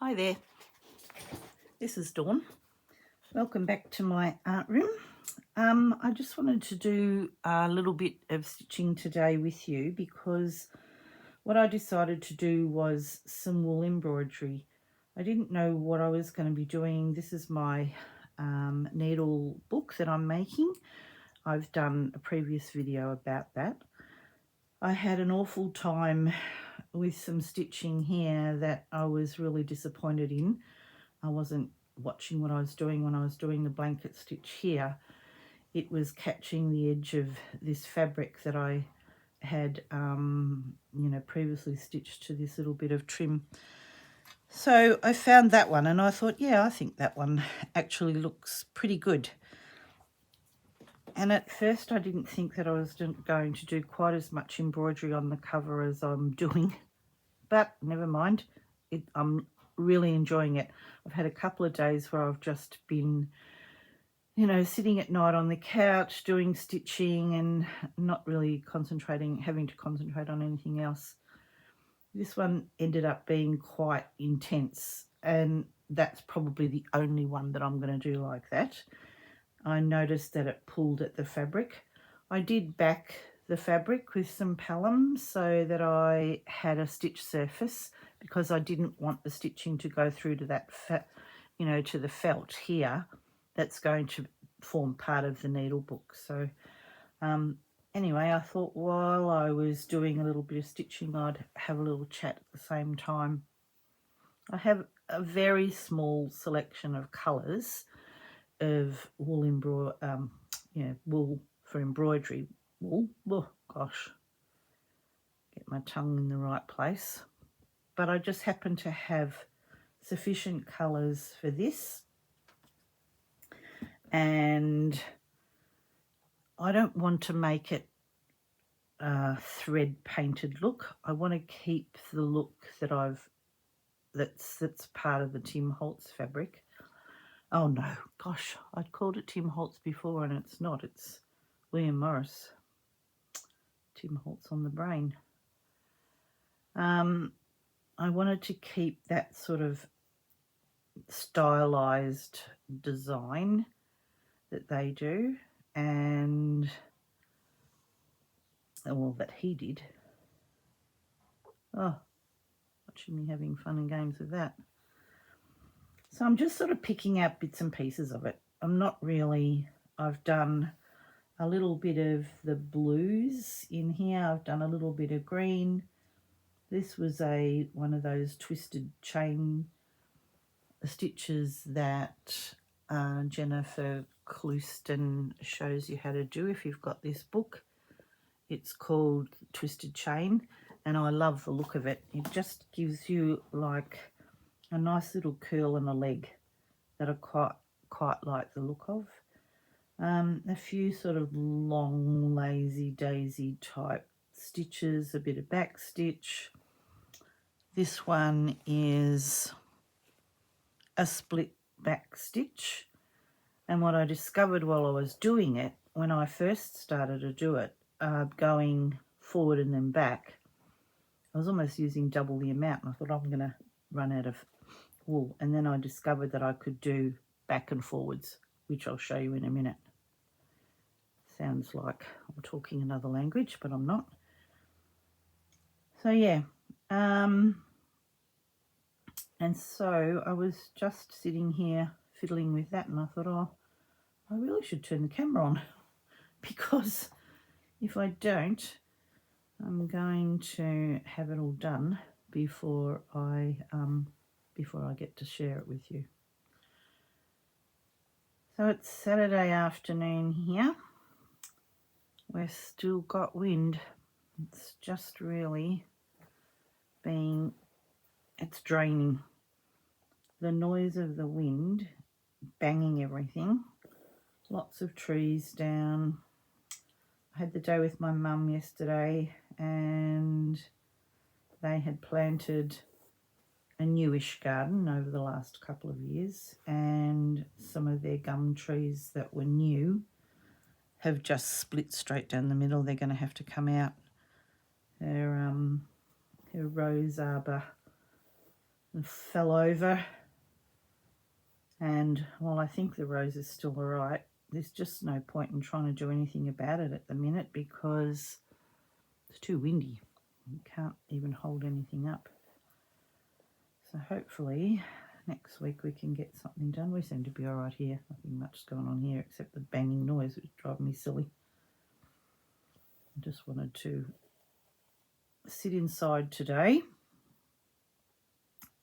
Hi there, this is Dawn. Welcome back to my art room. I just wanted to do a little bit of stitching today with you because what I decided to do was some wool embroidery. I didn't know what I was going to be doing. This is my needle book that I'm making. I've done a previous video about that. I had an awful time with some stitching here that I was really disappointed in. I wasn't watching what I was doing when I was doing the blanket stitch here. It was catching the edge of this fabric that I had previously stitched to this little bit of trim. So I found that one and I thought, yeah, I think that one actually looks pretty good. And at first I didn't think that I was going to do quite as much embroidery on the cover as I'm doing, but never mind. I'm really enjoying it. I've had a couple of days where I've just been, sitting at night on the couch doing stitching and not really having to concentrate on anything else. This one ended up being quite intense, and that's probably the only one that I'm going to do like that. I noticed that it pulled at the fabric. I did back the fabric with some palum so that I had a stitch surface because I didn't want the stitching to go through to that to the felt here that's going to form part of the needle book. So anyway, I thought while I was doing a little bit of stitching I'd have a little chat at the same time. I have a very small selection of colours of wool wool for embroidery. Wool, oh gosh, get my tongue in the right place. But I just happen to have sufficient colours for this, and I don't want to make it a thread painted look. I want to keep the look that that's part of the Tim Holtz fabric. Oh no, gosh, I'd called it Tim Holtz before and it's not, it's William Morris. Tim Holtz on the brain. I wanted to keep that sort of stylized design that they do, and well, that he did. Oh, watching me having fun and games with that. So I'm just sort of picking out bits and pieces of it. I've done a little bit of the blues in here. I've done a little bit of green. This was one of those twisted chain stitches that Jennifer Clouston shows you how to do if you've got this book. It's called Twisted Chain, and I love the look of it. It just gives you like a nice little curl and a leg that I quite like the look of. A few sort of long lazy daisy type stitches, a bit of back stitch. This one is a split back stitch, and what I discovered while I was doing it, when I first started to do it, going forward and then back, I was almost using double the amount, and I thought I'm going to run out of wool. And then I discovered that I could do back and forwards, which I'll show you in a minute. Sounds like I'm talking another language, but I'm not. So yeah, and so I was just sitting here fiddling with that, and I thought, oh, I really should turn the camera on because if I don't, I'm going to have it all done before I get to share it with you. So it's Saturday afternoon here. We've still got wind. It's just really it's draining. The noise of the wind banging everything. Lots of trees down. I had the day with my mum yesterday and they had planted a newish garden over the last couple of years, and some of their gum trees that were new have just split straight down the middle. They're going to have to come out. Her rose arbor and fell over. And while I think the rose is still all right, there's just no point in trying to do anything about it at the minute because it's too windy. You can't even hold anything up. So hopefully next week we can get something done. We seem to be all right here. Nothing much going on here except the banging noise, which is driving me silly. I just wanted to sit inside today.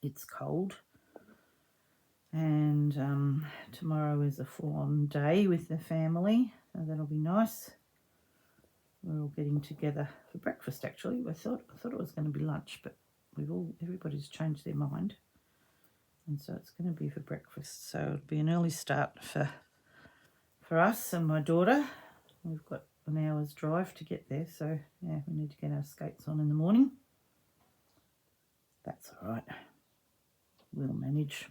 It's cold. And tomorrow is a full-on day with the family, so that'll be nice. We're all getting together for breakfast. Actually, I thought it was going to be lunch, but everybody's changed their mind, and so it's going to be for breakfast. So it'll be an early start for us and my daughter. We've got an hour's drive to get there, so yeah, we need to get our skates on in the morning. That's all right. We'll manage.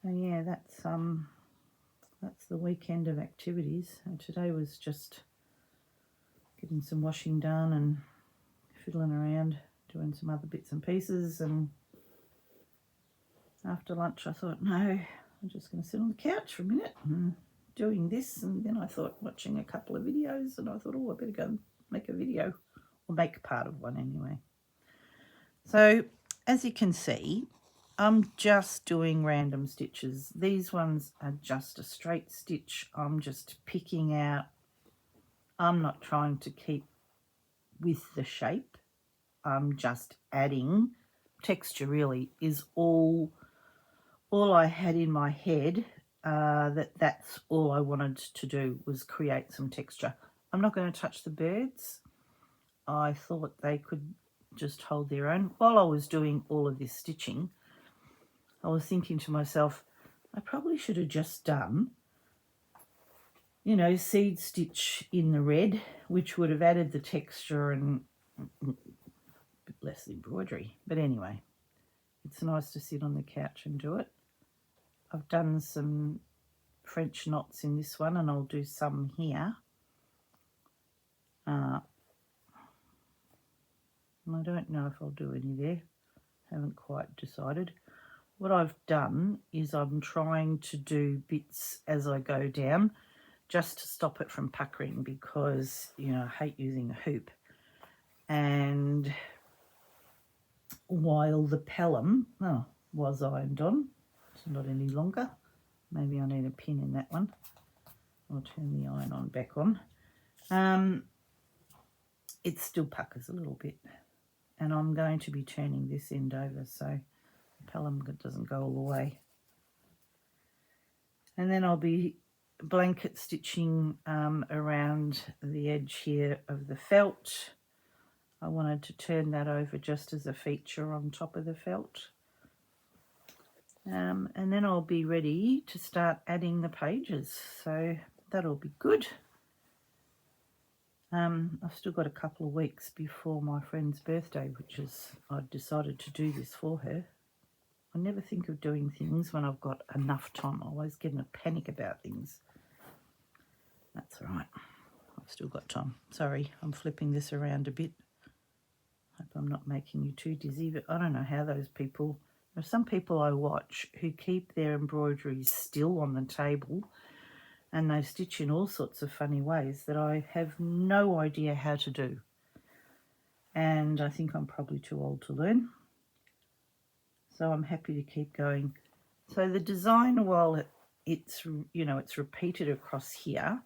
So yeah, that's the weekend of activities. And today was just getting some washing done and fiddling around, doing some other bits and pieces. And after lunch I thought, no, I'm just going to sit on the couch for a minute and doing this. And then I thought, watching a couple of videos, and I thought, oh, I better go and make a video, or make part of one anyway. So as you can see, I'm just doing random stitches. These ones are just a straight stitch. I'm just picking out. I'm not trying to keep with the shape. I'm just adding texture. Really is all I had in my head. That's all I wanted to do, was create some texture. I'm not going to touch the birds. I thought they could just hold their own. While I was doing all of this stitching, I was thinking to myself, I probably should have just done, you know, seed stitch in the red, which would have added the texture and a bit less embroidery. But anyway, it's nice to sit on the couch and do it. I've done some French knots in this one, and I'll do some here. And I don't know if I'll do any there. Haven't quite decided. What I've done is I'm trying to do bits as I go down, just to stop it from puckering, because, you know, I hate using a hoop. And while the pelham was ironed on, it's not any longer. Maybe I need a pin in that one. I'll turn the iron on back on. It still puckers a little bit, and I'm going to be turning this end over so the pelham doesn't go all the way. And then I'll be blanket stitching around the edge here of the felt. I wanted to turn that over just as a feature on top of the felt. And then I'll be ready to start adding the pages, so that'll be good. I've still got a couple of weeks before my friend's birthday, which is, I decided to do this for her. I never think of doing things when I've got enough time. I always get in a panic about things. That's all right. I've still got time. Sorry, I'm flipping this around a bit. Hope I'm not making you too dizzy, but I don't know how those people... There are some people I watch who keep their embroideries still on the table, and they stitch in all sorts of funny ways that I have no idea how to do. And I think I'm probably too old to learn. So I'm happy to keep going. So the design, while it's, you know, it's repeated across here,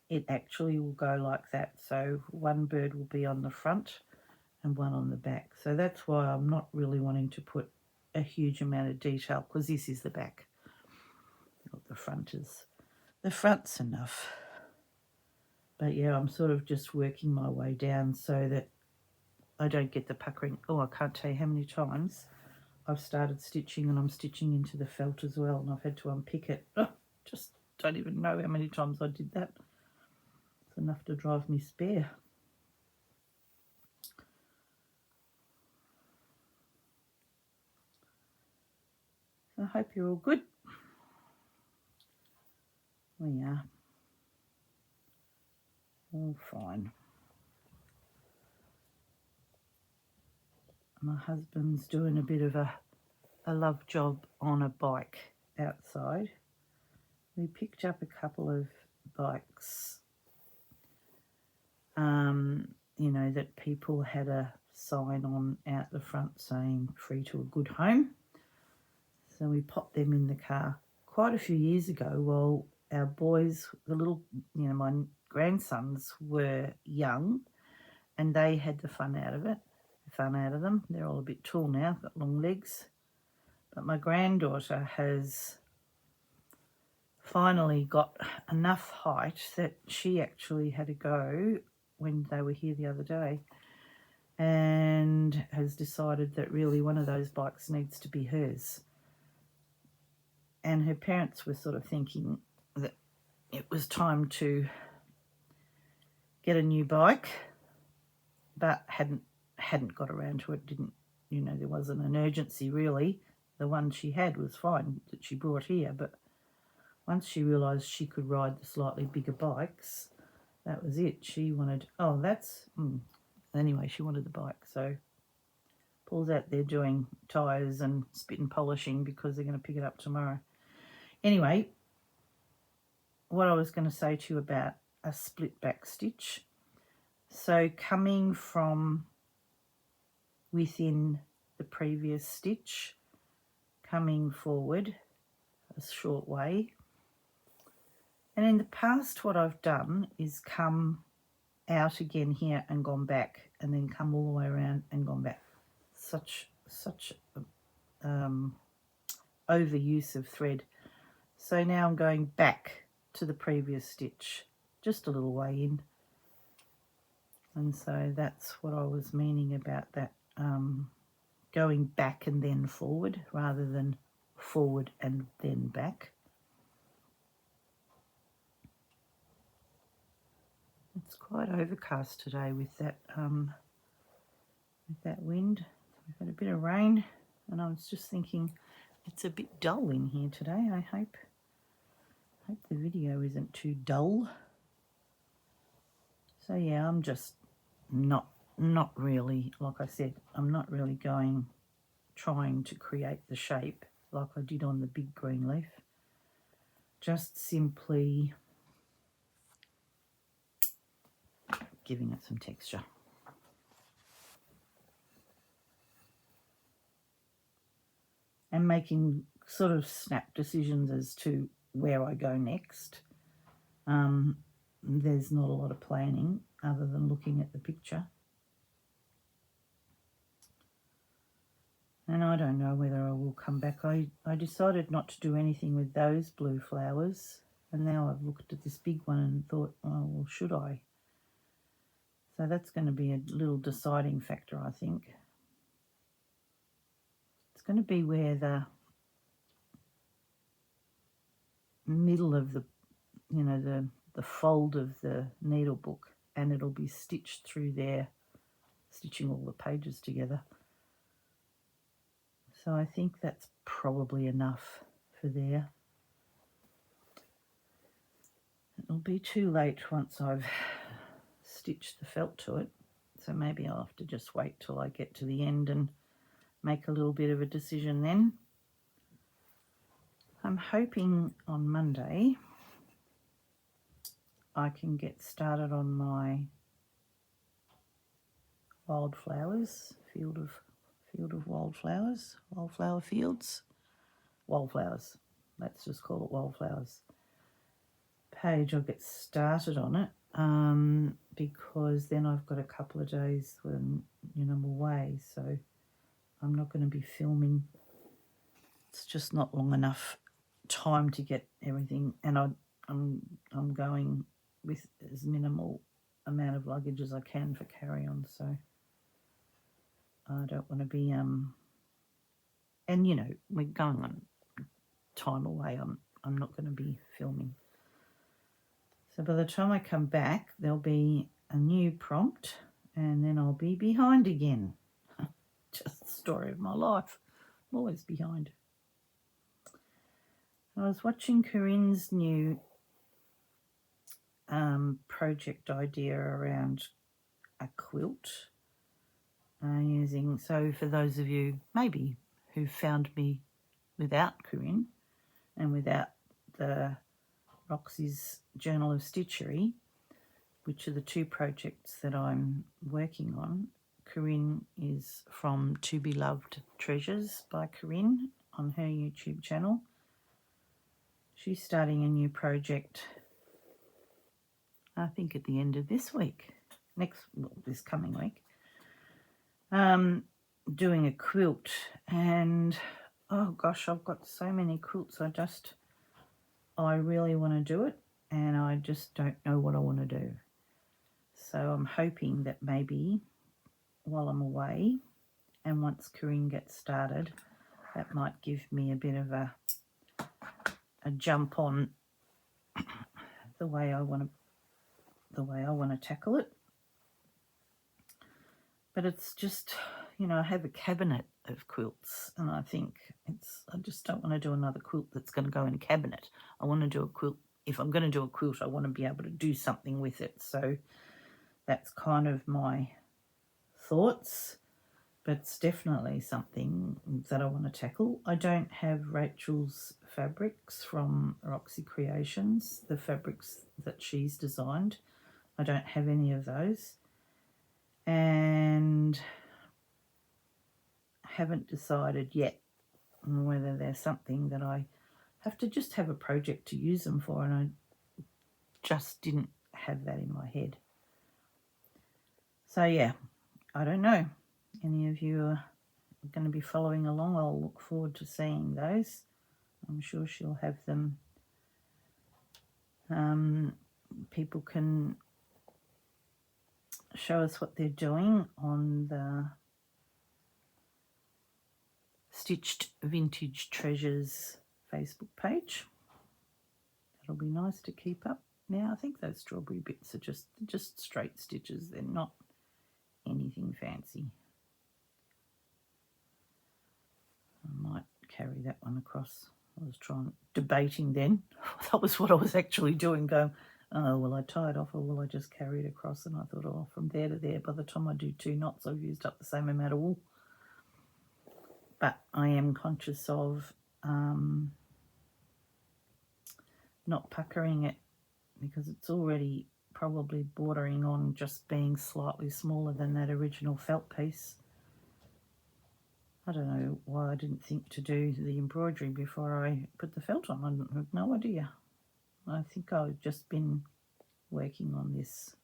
it actually will go like that. So one bird will be on the front and one on the back. So that's why I'm not really wanting to put a huge amount of detail, because this is the back. What the front is. The front's enough. But yeah, I'm sort of just working my way down so that I don't get the puckering. Oh, I can't tell you how many times I've started stitching and I'm stitching into the felt as well, and I've had to unpick it. Oh, just don't even know how many times I did that. It's enough to drive me spare. I hope you're all good. We are all fine. my husband's doing a bit of a love job on a bike outside. We picked up a couple of bikes, you know, that people had a sign on out the front saying free to a good home. So we popped them in the car quite a few years ago while our boys, the little, you know, my grandsons were young, and they had the fun out of them. They're all a bit tall now, got long legs. But my granddaughter has finally got enough height that she actually had to go when they were here the other day, and has decided that really one of those bikes needs to be hers. And her parents were sort of thinking that it was time to get a new bike, but hadn't got around to it. Didn't, you know, there wasn't an urgency really. The one she had was fine that she brought here, but once she realised she could ride the slightly bigger bikes, that was it. She wanted, anyway, she wanted the bike. So Paul's out there doing tyres and spit and polishing because they're going to pick it up tomorrow. Anyway, what I was going to say to you about a split back stitch. So coming from within the previous stitch, coming forward a short way. And in the past, what I've done is come out again here and gone back, and then come all the way around and gone back. Such overuse of thread. So now I'm going back to the previous stitch, just a little way in. And so that's what I was meaning about that, going back and then forward rather than forward and then back. It's quite overcast today with that wind. We've had a bit of rain, and I was just thinking it's a bit dull in here today. I hope the video isn't too dull. So yeah, I'm just not really, like I said, I'm not really trying to create the shape like I did on the big green leaf. Just simply giving it some texture. And making sort of snap decisions as to where I go next. There's not a lot of planning other than looking at the picture. And I don't know whether I will come back. I decided not to do anything with those blue flowers. And now I've looked at this big one and thought, oh, well, should I? So that's going to be a little deciding factor, I think. It's going to be where the middle of the, you know, the fold of the needle book, and it'll be stitched through there, stitching all the pages together. So I think that's probably enough for there. It'll be too late once I've stitched the felt to it, so maybe I'll have to just wait till I get to the end and make a little bit of a decision then. I'm hoping on Monday I can get started on my wildflowers, field of wildflowers, wildflower fields, wildflowers. Let's just call it wildflowers. Page. I'll get started on it because then I've got a couple of days when, you know, I'm away, so I'm not going to be filming. It's just not long enough time to get everything, and I'm going with as minimal amount of luggage as I can for carry-on, so I don't want to be and you know, we're going on time away. I'm not going to be filming. So by the time I come back, there'll be a new prompt, and then I'll be behind again. Just the story of my life. I'm always behind. I was watching Corinne's new project idea around a quilt, using. So for those of you maybe who found me without Corinne and without the Roxy's Journal of Stitchery, which are the two projects that I'm working on. Corinne is from To Be Loved Treasures by Corinne on her YouTube channel. She's starting a new project, I think at the end of this week, this coming week, doing a quilt. And oh gosh, I've got so many quilts. I really want to do it, and I just don't know what I want to do. So I'm hoping that maybe while I'm away and once Corinne gets started, that might give me a bit of a jump on the way I want to tackle it. But it's just, I have a cabinet of quilts, and I think I just don't want to do another quilt that's going to go in a cabinet. I want to do a quilt. If I'm going to do a quilt, I want to be able to do something with it. So that's kind of my thoughts, but it's definitely something that I want to tackle. I don't have Rachel's fabrics from Roxy Creations, the fabrics that she's designed. I don't have any of those, and haven't decided yet whether there's something that I have to just have a project to use them for, and I just didn't have that in my head. So yeah, I don't know. Any of you are going to be following along, I'll look forward to seeing those. I'm sure she'll have them. People can show us what they're doing on the Stitched Vintage Treasures Facebook page. That'll be nice to keep up. Now, I think those strawberry bits are just straight stitches. They're not anything fancy. I might carry that one across. I was debating then. That was what I was actually doing, going, oh, will I tie it off or will I just carry it across? And I thought, oh, from there to there, by the time I do 2 knots, I've used up the same amount of wool. But I am conscious of not puckering it, because it's already probably bordering on just being slightly smaller than that original felt piece. I don't know why I didn't think to do the embroidery before I put the felt on. I have no idea. I think I've just been working on this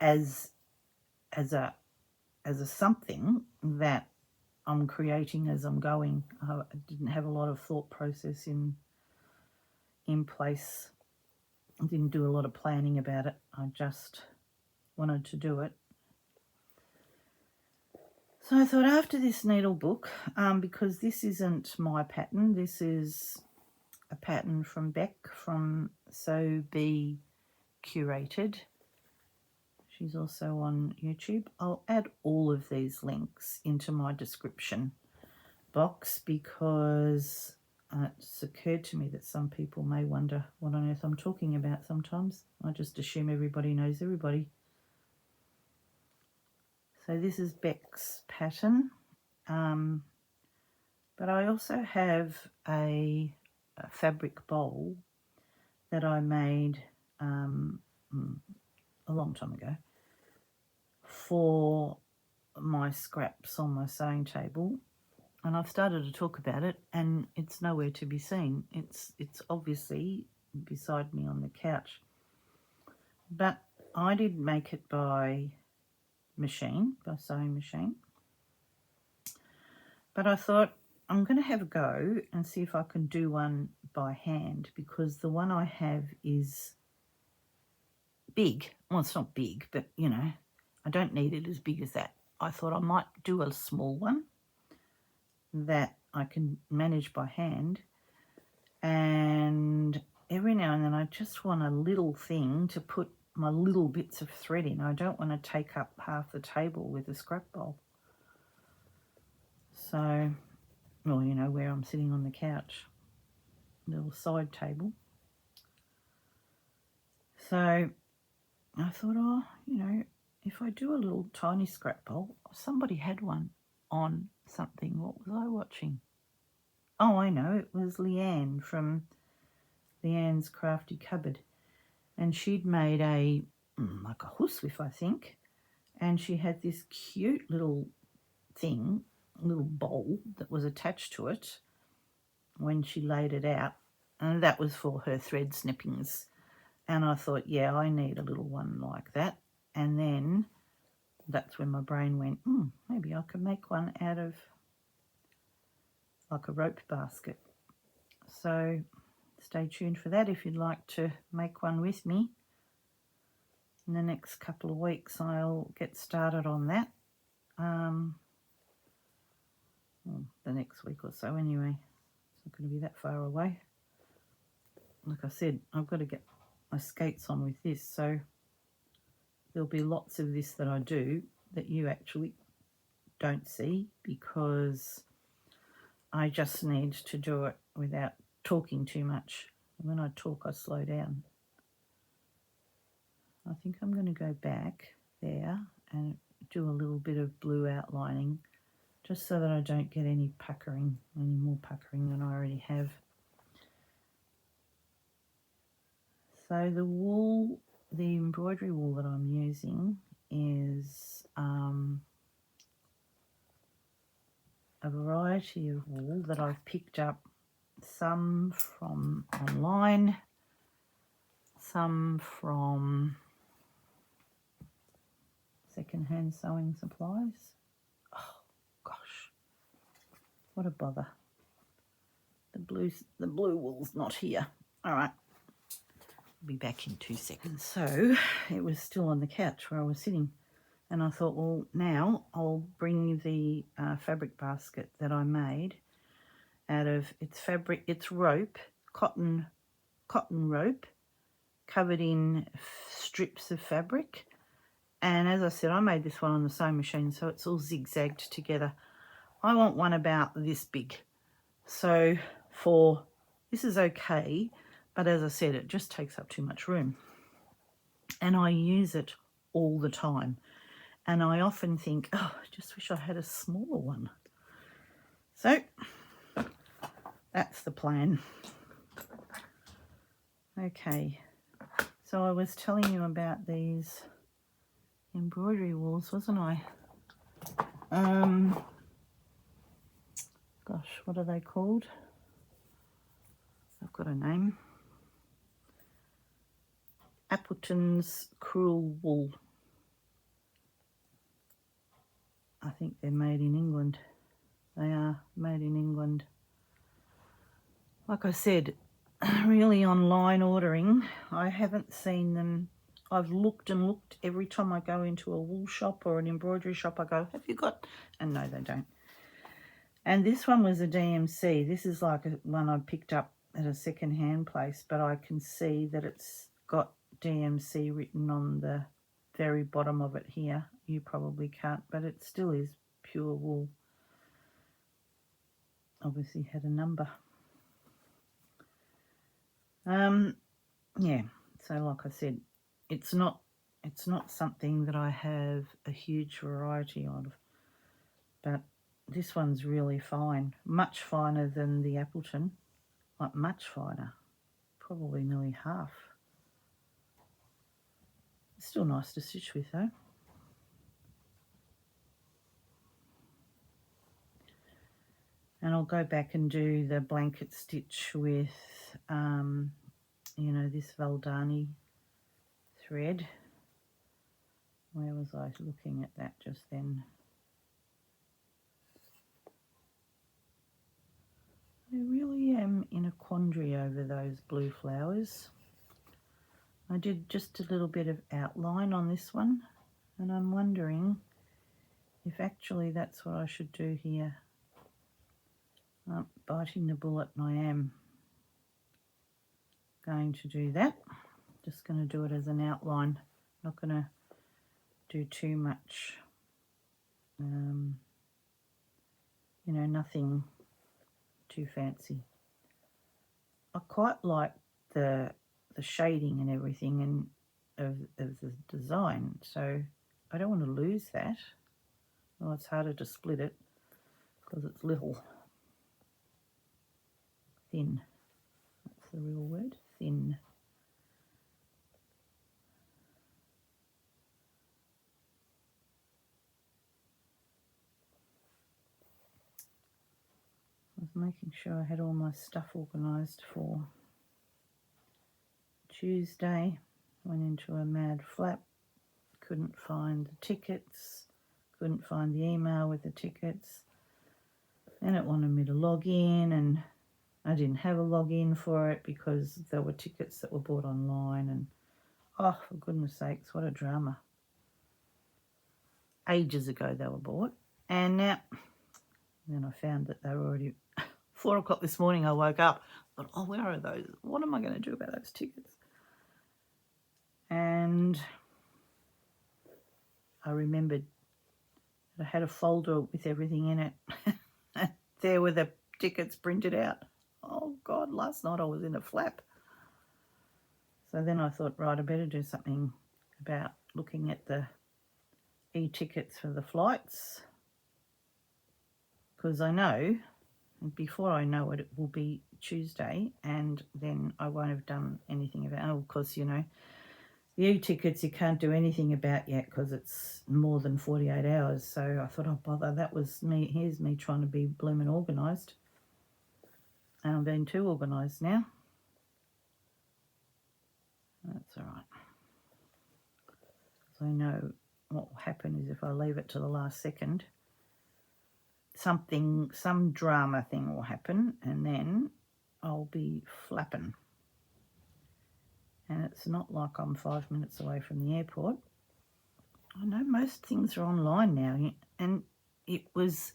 as a something that I'm creating as I'm going. I didn't have a lot of thought process in place. I didn't do a lot of planning about it. I just wanted to do it. So I thought, after this needle book, because this isn't my pattern, this is a pattern from Beck from So Be Curated. She's also on YouTube. I'll add all of these links into my description box, because it's occurred to me that some people may wonder what on earth I'm talking about sometimes. I just assume everybody knows everybody. So this is Beck's pattern. But I also have a fabric bowl that I made a long time ago for my scraps on my sewing table, and I've started to talk about it, and it's nowhere to be seen. It's obviously beside me on the couch, but I did make it by sewing machine. But I thought, I'm going to have a go and see if I can do one by hand, because the one I have is big. Well, it's not big, but, I don't need it as big as that. I thought I might do a small one that I can manage by hand, and every now and then I just want a little thing to put my little bits of thread in. I don't want to take up half the table with a scrap bowl. So, well, where I'm sitting on the couch, little side table. So I thought, if I do a little tiny scrap bowl, somebody had one on something. What was I watching? Oh, I know, it was Leanne from Leanne's Crafty Cupboard. And she'd made a, like a housewife, I think. And she had this cute little thing, little bowl that was attached to it when she laid it out. And that was for her thread snippings. And I thought, yeah, I need a little one like that. And then that's when my brain went, maybe I can make one out of like a rope basket. So stay tuned for that if you'd like to make one with me. In the next couple of weeks I'll get started on that. Well, the next week or so anyway. It's not going to be that far away. Like I said, I've got to get my skates on with this, so there'll be lots of this that I do that you actually don't see because I just need to do it without talking too much. When I talk, I slow down. I think I'm going to go back there and do a little bit of blue outlining just so that I don't get any puckering, any more puckering than I already have. So the wool, the embroidery wool that I'm using is a variety of wool that I've picked up, some from online, some from secondhand sewing supplies. Oh gosh, what a bother. The blue wool's not here. All right, I'll be back in 2 seconds. So it was still on the couch where I was sitting, and I thought, well, now I'll bring the fabric basket that I made out of, it's fabric, it's rope, cotton rope, covered in strips of fabric. And as I said, I made this one on the sewing machine, so it's all zigzagged together. I want one about this big. So this is okay, but as I said, it just takes up too much room. And I use it all the time. And I often think, oh, I just wish I had a smaller one. So that's the plan. Okay, so I was telling you about these embroidery wools, wasn't I? Gosh, what are they called? I've got a name. Appleton's Cruel Wool. I think they're made in England. They are made in England. Like I said, really online ordering, I haven't seen them. I've looked and looked every time I go into a wool shop or an embroidery shop. I go, have you got? And no, they don't. And this one was a DMC. This is like one I picked up at a second-hand place, but I can see that it's got DMC written on the very bottom of it here. You probably can't, but it still is pure wool. Obviously had a number. Yeah, so like I said, it's not something that I have a huge variety of, but this one's really fine, much finer than the Appleton, like much finer, probably nearly half. It's still nice to stitch with though. And I'll go back and do the blanket stitch with, you know, this Valdani thread. Where was I looking at that just then? I really am in a quandary over those blue flowers. I did just a little bit of outline on this one, and I'm wondering if actually that's what I should do here. I'm biting the bullet, and I am going to do that. Just going to do it as an outline, not going to do too much, you know, nothing too fancy. I quite like the shading and everything and of the design, so I don't want to lose that. Oh, it's harder to split it because it's little. Thin. That's the real word. Thin. I was making sure I had all my stuff organised for Tuesday. Went into a mad flap. Couldn't find the tickets. Couldn't find the email with the tickets. Then it wanted me to log in, and I didn't have a login for it because there were tickets that were bought online, and oh, for goodness sakes, what a drama. Ages ago they were bought, and now then I found that they were already 4 o'clock this morning. I woke up, thought, oh, where are those? What am I going to do about those tickets? And I remembered that I had a folder with everything in it. There were the tickets printed out. Oh God, last night I was in a flap. So then I thought, right, I better do something about looking at the e-tickets for the flights, because I know, before I know it, it will be Tuesday, and then I won't have done anything about it. Oh, of course, you know, the e-tickets you can't do anything about yet because it's more than 48 hours. So I thought, oh, bother, that was me. Here's me trying to be blooming organised. And I'm being too organised now. That's all right. So I know what will happen is if I leave it to the last second, some drama thing will happen, and then I'll be flapping. And it's not like I'm 5 minutes away from the airport. I know most things are online now, and it was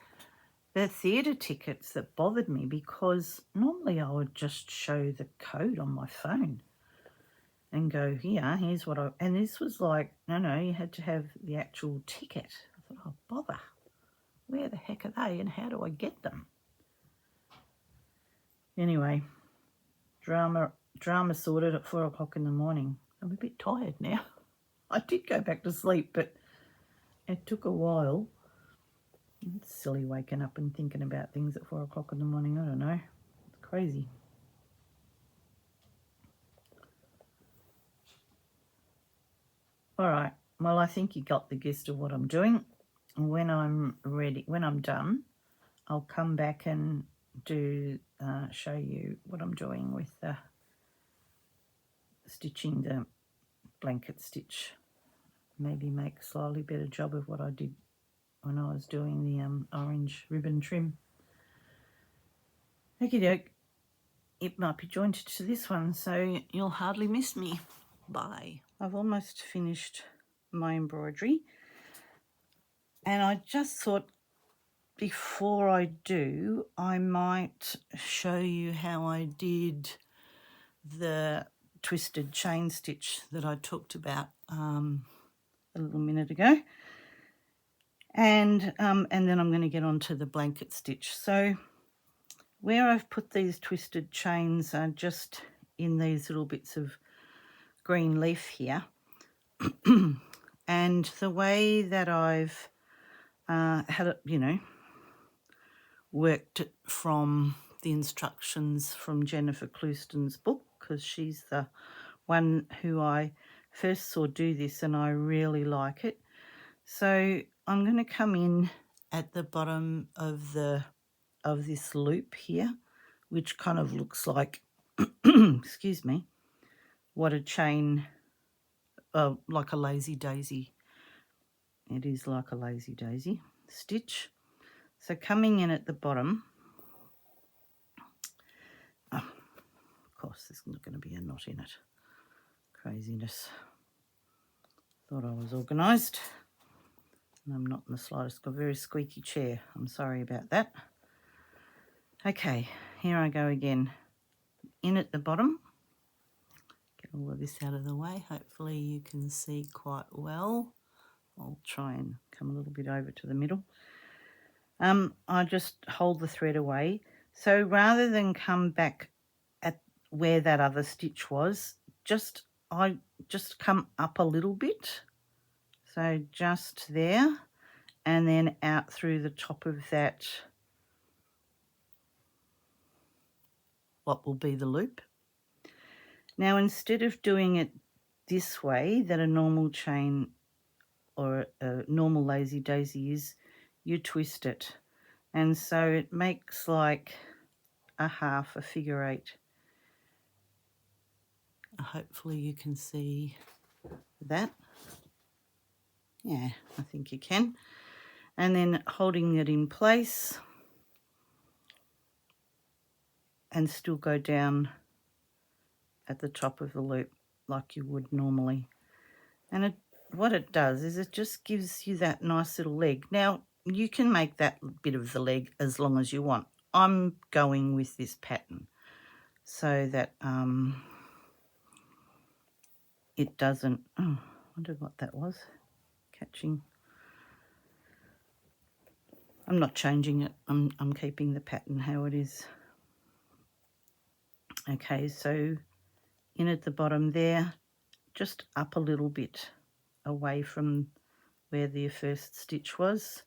the theatre tickets that bothered me, because normally I would just show the code on my phone and go, here's what and this was like, no, you had to have the actual ticket. I thought, oh, bother. Where the heck are they and how do I get them? Anyway, drama sorted at 4 o'clock in the morning. I'm a bit tired now. I did go back to sleep, but it took a while. It's silly waking up and thinking about things at 4 o'clock in the morning. I don't know. It's crazy. All right. Well, I think you got the gist of what I'm doing. When I'm ready, when I'm done, I'll come back and show you what I'm doing with stitching the blanket stitch. Maybe make a slightly better job of what I did when I was doing the orange ribbon trim. Okie doke. It might be jointed to this one, so you'll hardly miss me. Bye. I've almost finished my embroidery, and I just thought before I do, I might show you how I did the twisted chain stitch that I talked about a little minute ago, and then I'm going to get on to the blanket stitch. So where I've put these twisted chains are just in these little bits of green leaf here. And the way that I've had it, worked it from the instructions from Jennifer Clouston's book, because she's the one who I first saw do this and I really like it. So I'm going to come in at the bottom of this loop here, which kind of looks like, excuse me, what a chain, like a lazy daisy. It is like a lazy daisy stitch. So coming in at the bottom, of course there's not going to be a knot in it. Craziness. Thought I was organised. And I'm not in the slightest. Got a very squeaky chair. I'm sorry about that. Okay, here I go again. In at the bottom. Get all of this out of the way. Hopefully you can see quite well. I'll try and come a little bit over to the middle. I just hold the thread away. So rather than come back at where that other stitch was, I just come up a little bit. So just there, and then out through the top of that, what will be the loop. Now, instead of doing it this way that a normal chain or a normal lazy daisy is, you twist it. And so it makes like a half, a figure eight. Hopefully you can see that. Yeah, I think you can. And then holding it in place and still go down at the top of the loop like you would normally. And what it does is it just gives you that nice little leg. Now, you can make that bit of the leg as long as you want. I'm going with this pattern so that it doesn't, oh, I wonder what that was, catching. I'm not changing it, I'm keeping the pattern how it is. Okay, so in at the bottom there, just up a little bit away from where the first stitch was,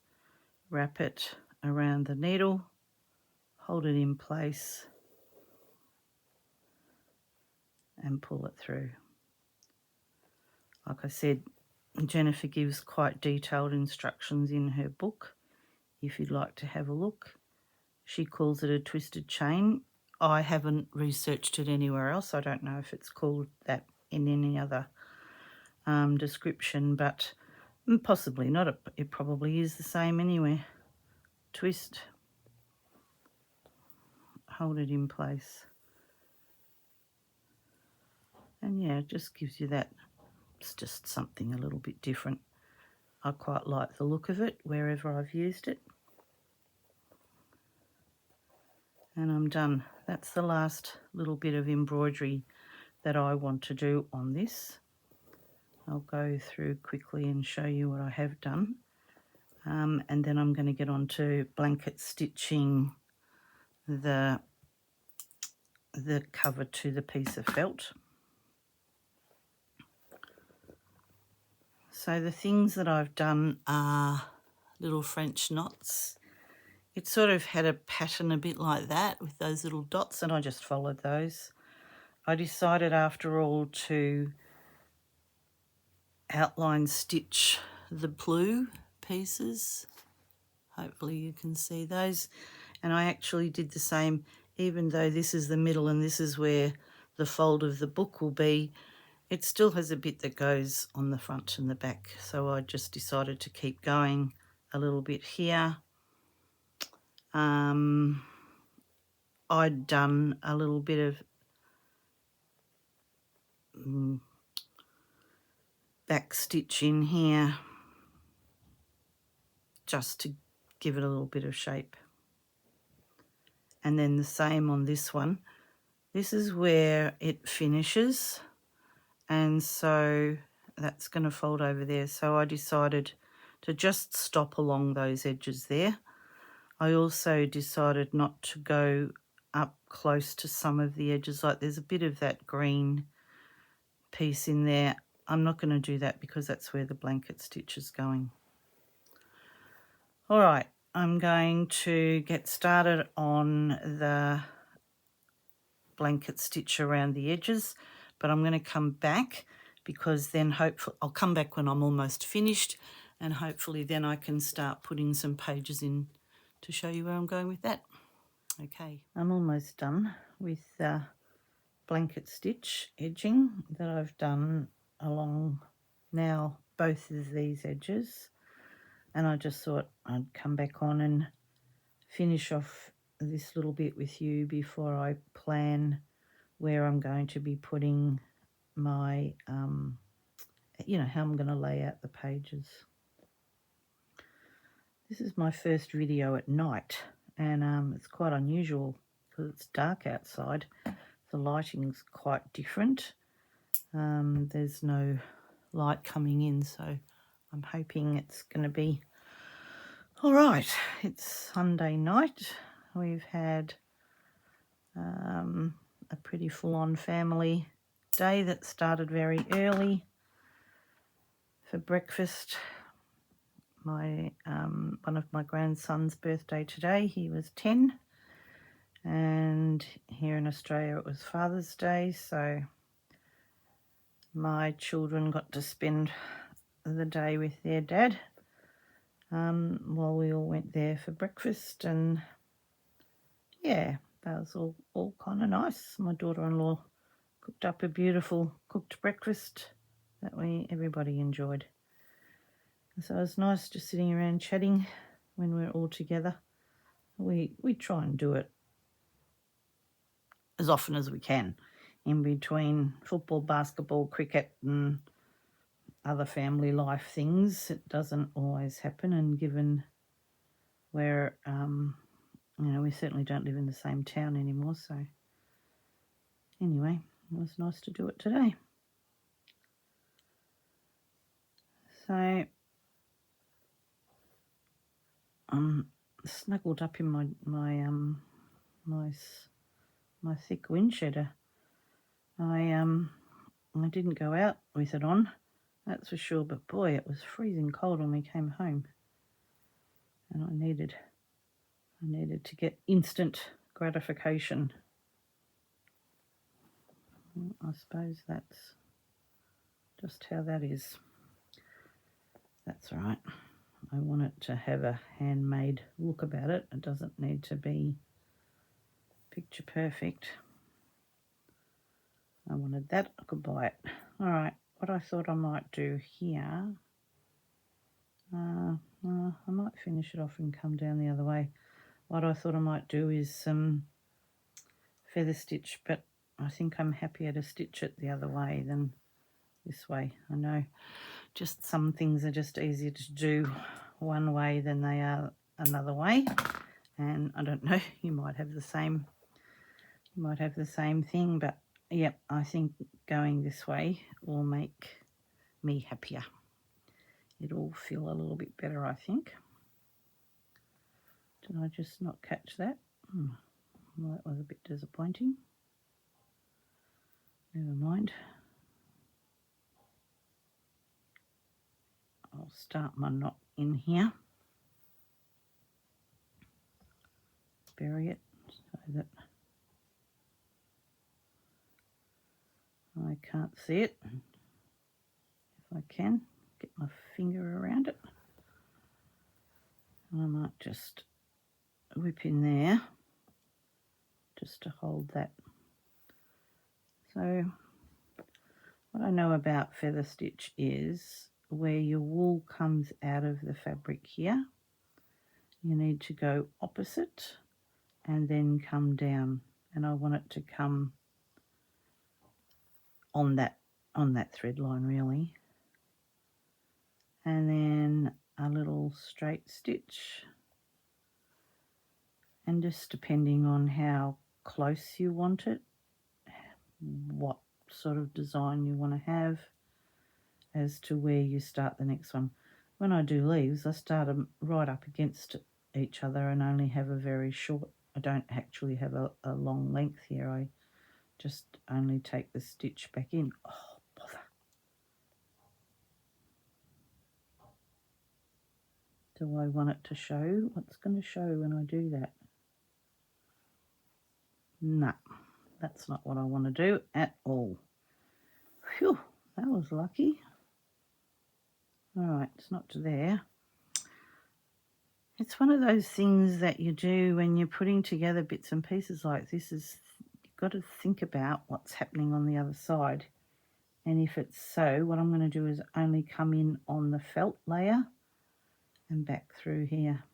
wrap it around the needle, hold it in place and pull it through. Like I said, Jennifer gives quite detailed instructions in her book if you'd like to have a look. She calls it a twisted chain. I haven't researched it anywhere else. I don't know if it's called that in any other description, but possibly not. It probably is the same anywhere. Twist, hold it in place. And yeah, it just gives you that. It's just something a little bit different. I quite like the look of it wherever I've used it. And I'm done. That's the last little bit of embroidery that I want to do on this. I'll go through quickly and show you what I have done. And then I'm going to get on to blanket stitching the cover to the piece of felt. So the things that I've done are little French knots. It sort of had a pattern a bit like that with those little dots, and I just followed those. I decided after all to outline stitch the blue pieces. Hopefully you can see those. And I actually did the same, even though this is the middle and this is where the fold of the book will be, it still has a bit that goes on the front and the back. So I just decided to keep going a little bit here. I'd done a little bit of back stitch in here just to give it a little bit of shape. And then the same on this one. This is where it finishes, and so that's going to fold over there. So I decided to just stop along those edges there. I also decided not to go up close to some of the edges, like there's a bit of that green piece in there. I'm not going to do that because that's where the blanket stitch is going. All right, I'm going to get started on the blanket stitch around the edges, but I'm going to come back because then hopefully I'll come back when I'm almost finished, and hopefully then I can start putting some pages in to show you where I'm going with that. Okay, I'm almost done with the blanket stitch edging that I've done along now both of these edges, and I just thought I'd come back on and finish off this little bit with you before I plan where I'm going to be putting my, you know, how I'm going to lay out the pages. This is my first video at night, and it's quite unusual because it's dark outside. The lighting's quite different. There's no light coming in, so I'm hoping it's going to be all right. It's Sunday night. We've had a pretty full-on family day that started very early. for breakfast. My one of my grandson's birthday today. He was 10, and here in Australia it was Father's Day, so my children got to spend the day with their dad while we all went there for breakfast, and yeah, that was all kind of nice. My daughter-in-law cooked up a beautiful cooked breakfast that everybody enjoyed. So it was nice just sitting around chatting when we're all together. We try and do it as often as we can in between football, basketball, cricket and other family life things. It doesn't always happen, and given we're, we certainly don't live in the same town anymore, so anyway, it was nice to do it today. So I'm snuggled up in my thick wind sheeter. I didn't go out with it on, that's for sure, but boy, it was freezing cold when we came home, and I needed to get instant gratification. I suppose that's just how that is. That's right. I want it to have a handmade look about it. It doesn't need to be picture perfect. I wanted that, I could buy it. All right, what I thought I might do here, I might finish it off and come down the other way. What I thought I might do is some feather stitch, but I think I'm happier to stitch it the other way than this way. I know just some things are just easier to do one way than they are another way, and I don't know, you might have the same thing, but yep, I think going this way will make me happier. It'll feel a little bit better, I think. Did I just not catch that? Well, that was a bit disappointing. Never mind. I'll start my knot in here. Bury it so that I can't see it. If I can, get my finger around it. I might just whip in there just to hold that. So what I know about feather stitch is where your wool comes out of the fabric here, you need to go opposite and then come down, and I want it to come on that thread line really, and then a little straight stitch, and just depending on how close you want it, what sort of design you want to have, as to where you start the next one. When I do leaves, I start them right up against each other and only have a very short, I don't actually have a long length here, I just only take the stitch back in. Oh, bother. Do I want it to show? What's going to show when I do that? No, that's not what I want to do at all. Phew, that was lucky. All right, it's not to there. It's one of those things that you do when you're putting together bits and pieces like this, is you've got to think about what's happening on the other side. And if it's so, what I'm going to do is only come in on the felt layer and back through here.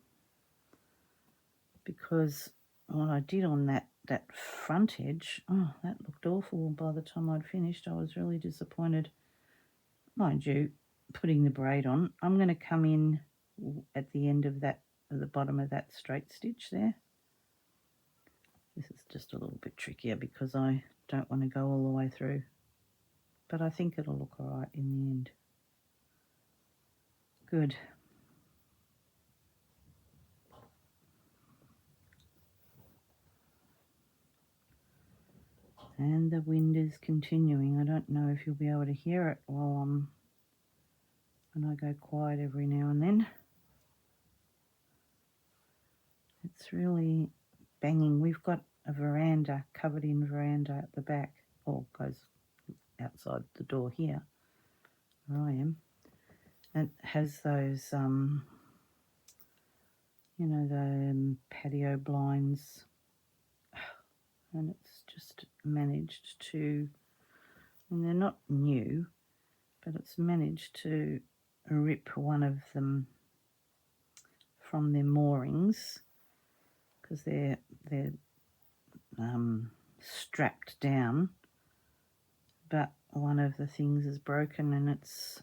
Because what I did on that front edge, oh, that looked awful. By the time I'd finished, I was really disappointed. Mind you, putting the braid on, I'm going to come in at the end of that, at the bottom of that straight stitch there. This is just a little bit trickier because I don't want to go all the way through, but I think it'll look all right in the end. Good. And the wind is continuing. I don't know if you'll be able to hear it while I'm when I go quiet every now and then. It's really banging. We've got a veranda, covered in veranda at the back, or goes outside the door here where I am. It has those, you know, the patio blinds, and it's just managed to, and they're not new, but it's managed to rip one of them from their moorings, because they're strapped down, but one of the things is broken and it's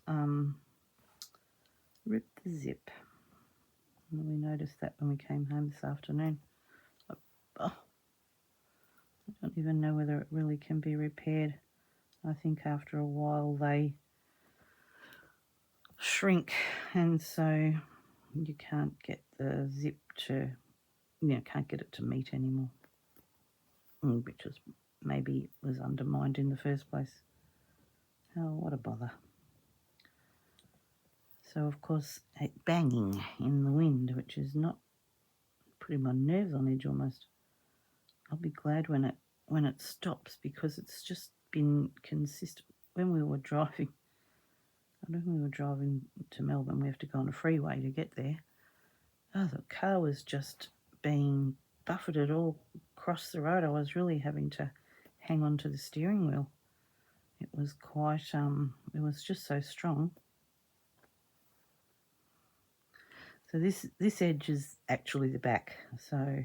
ripped the zip. And we noticed that when we came home this afternoon. I don't even know whether it really can be repaired. I think after a while they shrink, and so you can't get the zip to, can't get it to meet anymore, which was maybe was undermined in the first place. Oh, what a bother. So of course banging in the wind, which is not, putting my nerves on edge almost. I'll be glad when it stops, because it's just been consistent. When we were driving, to Melbourne, we have to go on a freeway to get there. Oh, the car was just being buffeted all across the road. I was really having to hang on to the steering wheel. It was quite, it was just so strong. So this edge is actually the back. So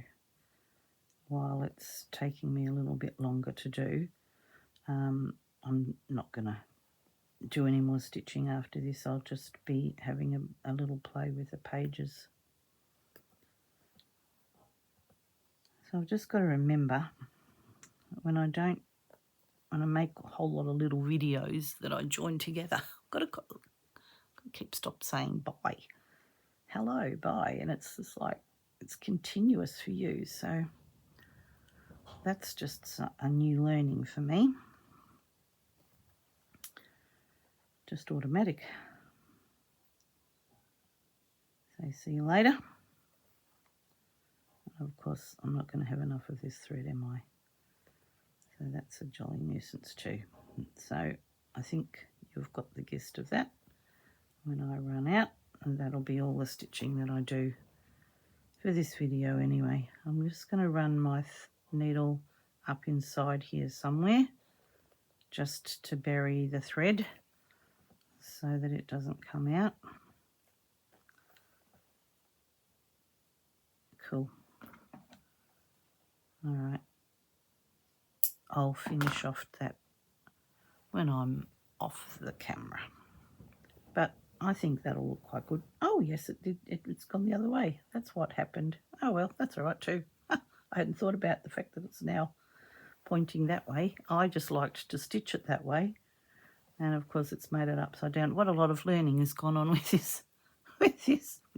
while it's taking me a little bit longer to do, I'm not going to do any more stitching after this. I'll just be having a little play with the pages. So I've just got to remember, when I make a whole lot of little videos that I join together, I've got to stop saying bye. Hello, bye. And it's just like, it's continuous for you. So that's just a new learning for me. Just automatic. So see you later. Of course, I'm not going to have enough of this thread, am I? So that's a jolly nuisance too. So I think you've got the gist of that. When I run out, and that'll be all the stitching that I do for this video anyway. I'm just going to run my needle up inside here somewhere, just to bury the thread so that it doesn't come out. Cool. All right. I'll finish off that when I'm off the camera. But I think that'll look quite good. Oh, yes, it did. It's gone the other way. That's what happened. Oh, well, that's all right too. I hadn't thought about the fact that it's now pointing that way. I just liked to stitch it that way. And, of course, it's made it upside down. What a lot of learning has gone on with this. We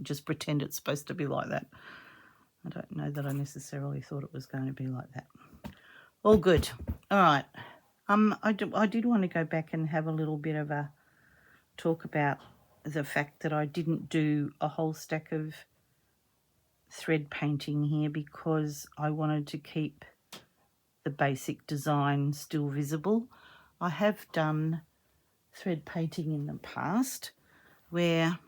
just pretend it's supposed to be like that. I don't know that I necessarily thought it was going to be like that. All good. All right. I did want to go back and have a little bit of a talk about the fact that I didn't do a whole stack of thread painting here, because I wanted to keep the basic design still visible. I have done thread painting in the past where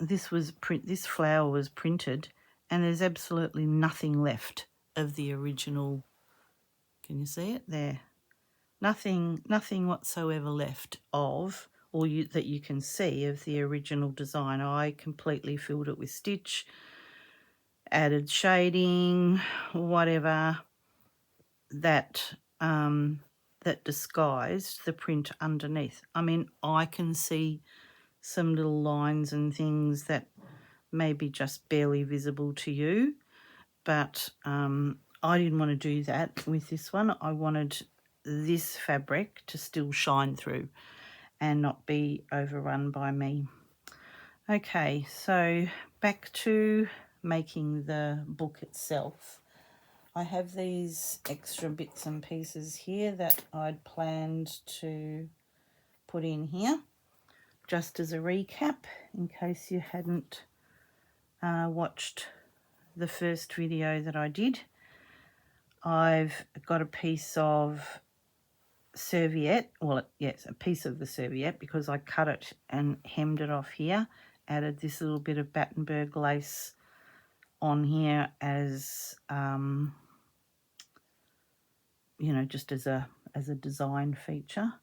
this flower was printed and there's absolutely nothing left of the original. Can you see it there? Nothing whatsoever left of, or that you can see of the original design. I completely filled it with stitch, added shading, whatever, that disguised the print underneath. I mean, I can see some little lines and things that may be just barely visible to you, but I didn't want to do that with this one. I wanted this fabric to still shine through and not be overrun by me. Okay, so back to making the book itself. I have these extra bits and pieces here that I'd planned to put in here. just as a recap, in case you hadn't watched the first video that I did, I've got a piece of serviette, well, yes, a piece of the serviette, because I cut it and hemmed it off here, added this little bit of Battenberg lace on here as you know, just as a design feature.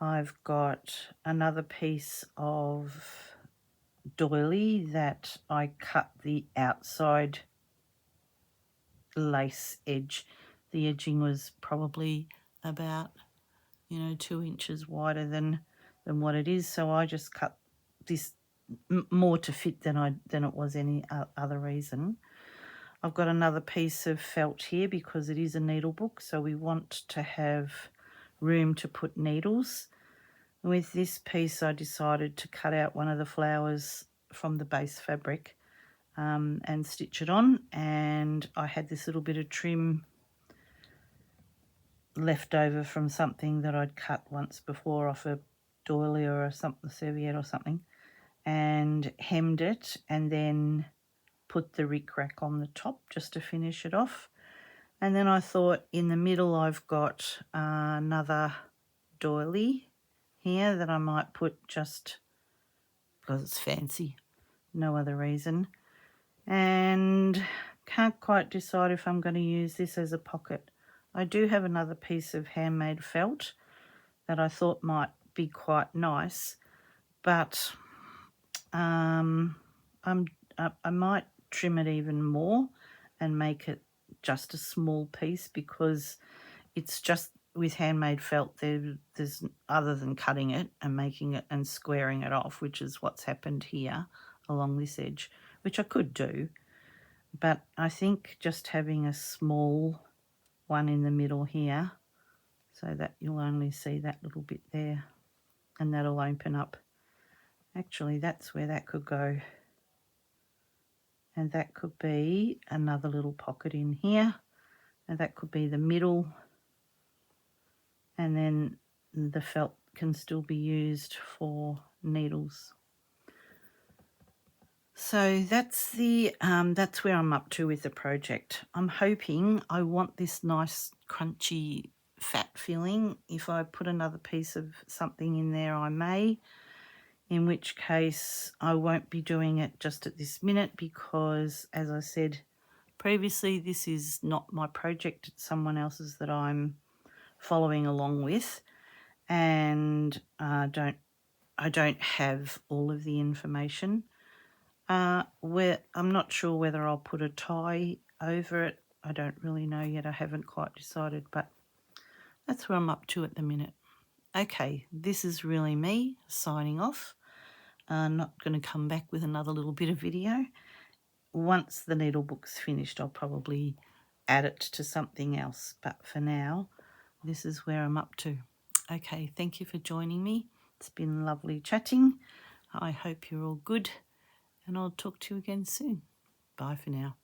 I've got another piece of doily that I cut the outside lace edge. The edging was probably about, you know, 2 inches wider than what it is, so I just cut this more to fit than it was any other reason. I've got another piece of felt here because it is a needle book, so we want to have room to put needles. With this piece I decided to cut out one of the flowers from the base fabric and stitch it on, and I had this little bit of trim left over from something that I'd cut once before off a doily or a serviette or something, and hemmed it and then put the rickrack on the top just to finish it off. And then I thought in the middle I've got another doily here that I might put just because it's fancy, no other reason. And can't quite decide if I'm going to use this as a pocket. I do have another piece of handmade felt that I thought might be quite nice, but I might trim it even more and make it just a small piece, because it's just with handmade felt there's other than cutting it and making it and squaring it off, which is what's happened here along this edge, which I could do, but I think just having a small one in the middle here, so that you'll only see that little bit there, and that'll open up. Actually, that's where that could go, and that could be another little pocket in here, and that could be the middle, and then the felt can still be used for needles. So that's that's where I'm up to with the project. I'm hoping, I want this nice crunchy fat filling. If I put another piece of something in there, I may, in which case I won't be doing it just at this minute, because as I said previously, this is not my project, it's someone else's that I'm following along with, and I don't have all of the information. Where I'm not sure whether I'll put a tie over it. I don't really know yet. I haven't quite decided, but that's where I'm up to at the minute. Okay, this is really me signing off. I'm not going to come back with another little bit of video. Once the needlebook's finished, I'll probably add it to something else, but for now, this is where I'm up to. Okay, thank you for joining me. It's been lovely chatting. I hope you're all good, and I'll talk to you again soon. Bye for now.